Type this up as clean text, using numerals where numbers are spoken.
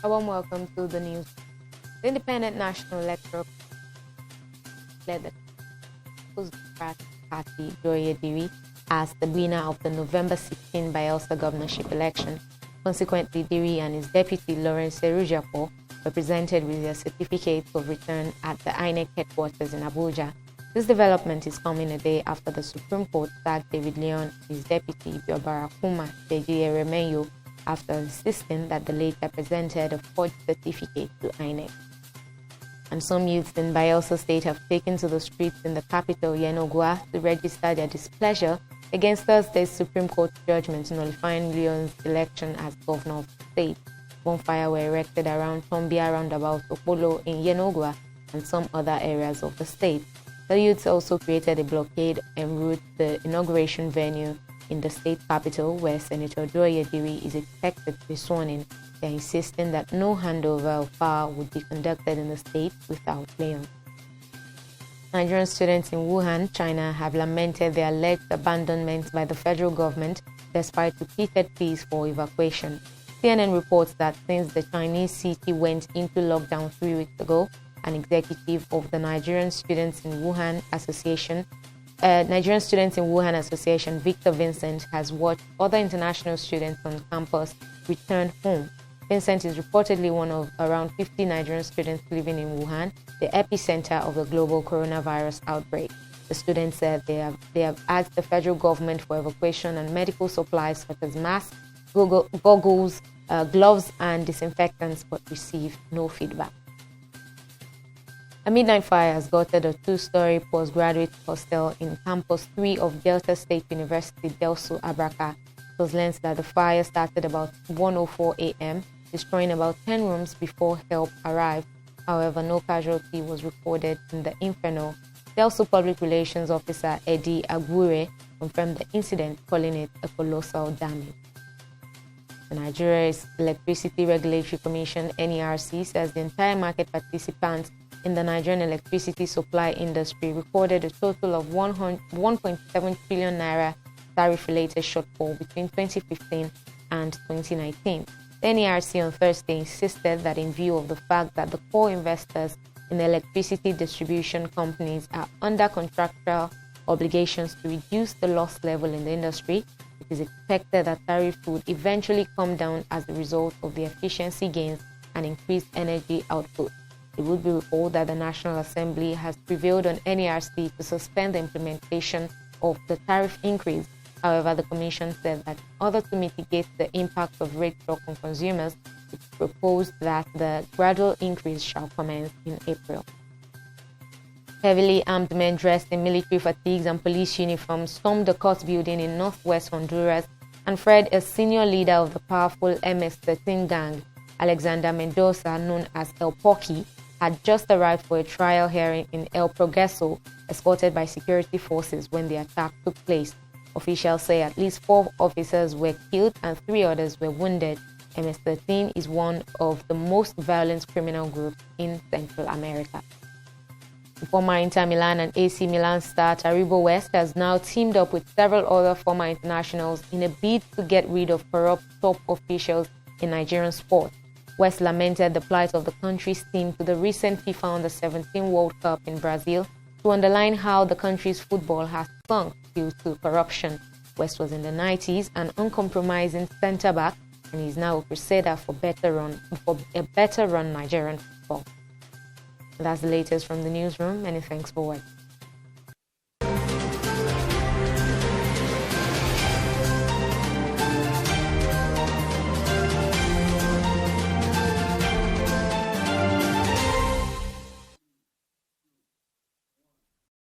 A warm welcome to the news. The Independent National Electoral declared the People's Democratic Party, Diri, as the winner of the November 16 BAYELSA governorship election. Consequently, Diri and his deputy, Lawrence Erujapo, were presented with their certificates of return at the INEC headquarters in Abuja. This development is coming a day after the Supreme Court sacked David Leon and his deputy, Biobarakuma Deji, after insisting that the latter presented a forged certificate to INEC. And some youths in Bayelsa State have taken to the streets in the capital, Yenagoa, to register their displeasure against Thursday's Supreme Court judgment nullifying Leon's election as governor of the state. Bonfires were erected around Tombia roundabout Opolo in Yenagoa and some other areas of the state. The youths also created a blockade en route to the inauguration venue in the state capital, where Senator Douye is expected to be sworn in. They are insisting that no handover of power would be conducted in the state without Leon. Nigerian students in Wuhan, China, have lamented their alleged abandonment by the federal government despite repeated pleas for evacuation. CNN reports that since the Chinese city went into lockdown 3 weeks ago, an executive of the Nigerian Students in Wuhan Association, Victor Vincent, has watched other international students on campus return home. Vincent is reportedly one of around 50 Nigerian students living in Wuhan, the epicenter of the global coronavirus outbreak. The students said they have asked the federal government for evacuation and medical supplies such as masks, goggles, gloves, and disinfectants, but received no feedback. A midnight fire has gutted a 2-story postgraduate hostel in Campus 3 of Delta State University, Delsu, Abraka. It was learned that the fire started about 1:04 a.m., destroying about 10 rooms before help arrived. However, no casualty was recorded in the inferno. Delsu Public Relations Officer Eddie Agure confirmed the incident, calling it a colossal damage. The Nigeria's Electricity Regulatory Commission, NERC, says the entire market participants in the Nigerian electricity supply industry recorded a total of 1.7 trillion naira tariff-related shortfall between 2015 and 2019. The NERC on Thursday insisted that in view of the fact that the core investors in the electricity distribution companies are under contractual obligations to reduce the loss level in the industry, it is expected that tariff would eventually come down as a result of the efficiency gains and increased energy output. It would be recalled that the National Assembly has prevailed on NERC to suspend the implementation of the tariff increase. However, the Commission said that in order to mitigate the impact of rate shock on consumers, it proposed that the gradual increase shall commence in April. Heavily armed men dressed in military fatigues and police uniforms stormed the court building in northwest Honduras and freed a senior leader of the powerful MS-13 gang, Alexander Mendoza, known as El Pocky, had just arrived for a trial hearing in El Progreso, escorted by security forces when the attack took place. Officials say at least 4 officers were killed and 3 others were wounded. MS-13 is one of the most violent criminal groups in Central America. The former Inter Milan and AC Milan star Taribo West has now teamed up with several other former internationals in a bid to get rid of corrupt top officials in Nigerian sport. West lamented the plight of the country's team to the recent FIFA Under-17 World Cup in Brazil to underline how the country's football has sunk due to corruption. West was in the 90s an uncompromising centre-back, and is now a crusader for a better run Nigerian football. That's the latest from the newsroom. Many thanks for watching.